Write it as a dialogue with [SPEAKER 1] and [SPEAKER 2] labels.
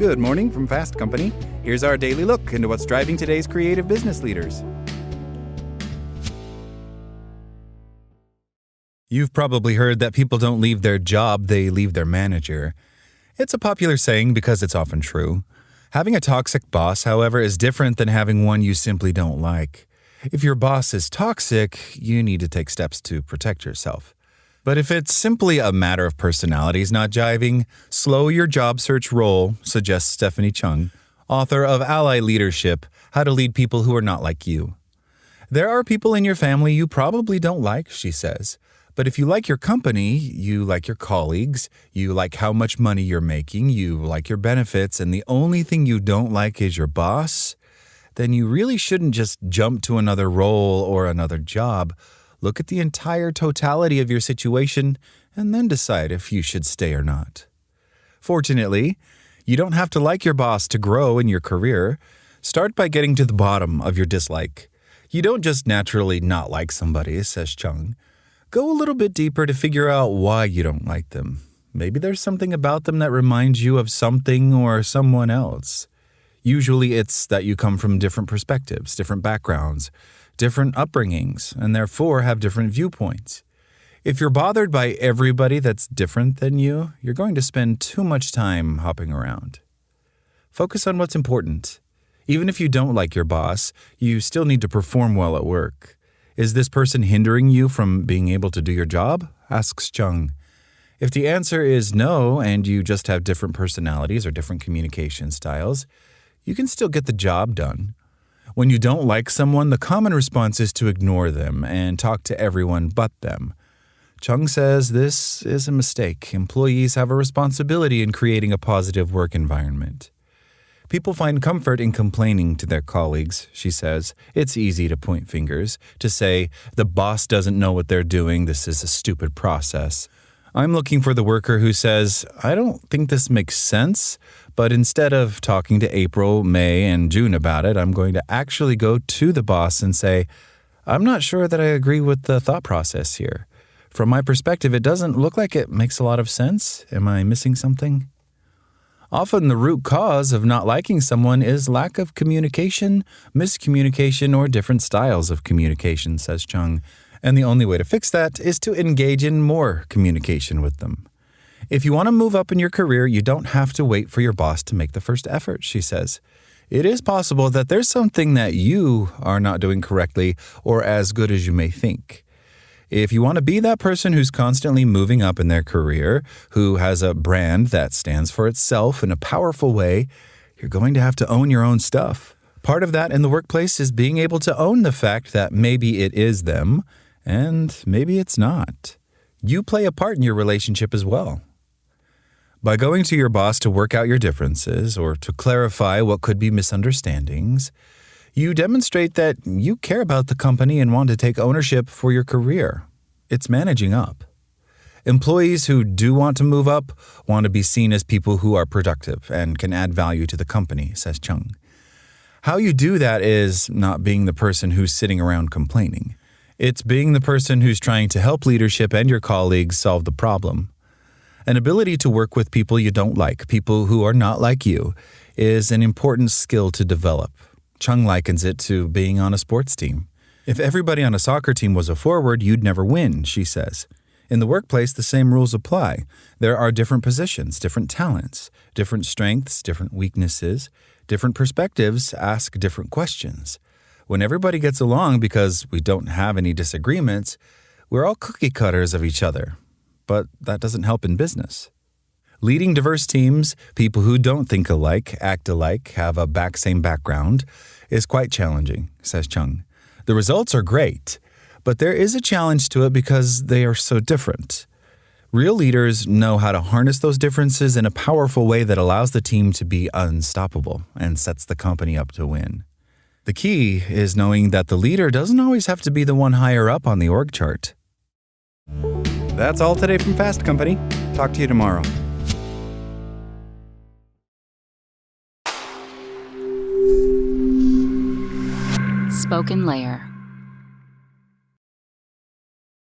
[SPEAKER 1] Good morning from Fast Company. Here's our daily look into what's driving today's creative business leaders. You've probably heard that people don't leave their job, they leave their manager. It's a popular saying because it's often true. Having a toxic boss, however, is different than having one you simply don't like. If your boss is toxic, you need to take steps to protect yourself. But if it's simply a matter of personalities not jiving, slow your job search roll, suggests Stephanie Chung, author of Ally Leadership, How to Lead People Who Are Not Like You. There are people in your family you probably don't like, she says. But if you like your company, you like your colleagues, you like how much money you're making, you like your benefits, and the only thing you don't like is your boss, then you really shouldn't just jump to another role or another job. Look at the entire totality of your situation and then decide if you should stay or not. Fortunately, you don't have to like your boss to grow in your career. Start by getting to the bottom of your dislike. You don't just naturally not like somebody, says Chung. Go a little bit deeper to figure out why you don't like them. Maybe there's something about them that reminds you of something or someone else. Usually it's that you come from different perspectives, different backgrounds, different upbringings, and therefore have different viewpoints. If you're bothered by everybody that's different than you, you're going to spend too much time hopping around. Focus on what's important. Even if you don't like your boss, you still need to perform well at work. Is this person hindering you from being able to do your job? Asks Chung. If the answer is no, and you just have different personalities or different communication styles, you can still get the job done. When you don't like someone, the common response is to ignore them and talk to everyone but them. Chung says this is a mistake. Employees have a responsibility in creating a positive work environment. People find comfort in complaining to their colleagues, she says. It's easy to point fingers, to say, the boss doesn't know what they're doing, this is a stupid process. I'm looking for the worker who says, I don't think this makes sense, but instead of talking to April, May, and June about it, I'm going to actually go to the boss and say, I'm not sure that I agree with the thought process here. From my perspective, it doesn't look like it makes a lot of sense. Am I missing something? Often the root cause of not liking someone is lack of communication, miscommunication, or different styles of communication, says Chung. And the only way to fix that is to engage in more communication with them. If you want to move up in your career, you don't have to wait for your boss to make the first effort, she says. It is possible that there's something that you are not doing correctly or as good as you may think. If you want to be that person who's constantly moving up in their career, who has a brand that stands for itself in a powerful way, you're going to have to own your own stuff. Part of that in the workplace is being able to own the fact that maybe it is them, and maybe it's not. You play a part in your relationship as well. By going to your boss to work out your differences or to clarify what could be misunderstandings, you demonstrate that you care about the company and want to take ownership for your career. It's managing up. Employees who do want to move up want to be seen as people who are productive and can add value to the company, says Chung. How you do that is not being the person who's sitting around complaining. It's being the person who's trying to help leadership and your colleagues solve the problem. An ability to work with people you don't like, people who are not like you, is an important skill to develop. Chung likens it to being on a sports team. If everybody on a soccer team was a forward, you'd never win, she says. In the workplace, the same rules apply. There are different positions, different talents, different strengths, different weaknesses, different perspectives ask different questions. When everybody gets along because we don't have any disagreements, we're all cookie cutters of each other. But that doesn't help in business. Leading diverse teams, people who don't think alike, act alike, have a same background, is quite challenging, says Chung. The results are great, but there is a challenge to it because they are so different. Real leaders know how to harness those differences in a powerful way that allows the team to be unstoppable and sets the company up to win. The key is knowing that the leader doesn't always have to be the one higher up on the org chart. That's all today from Fast Company. Talk to you tomorrow.
[SPEAKER 2] SpokenLayer.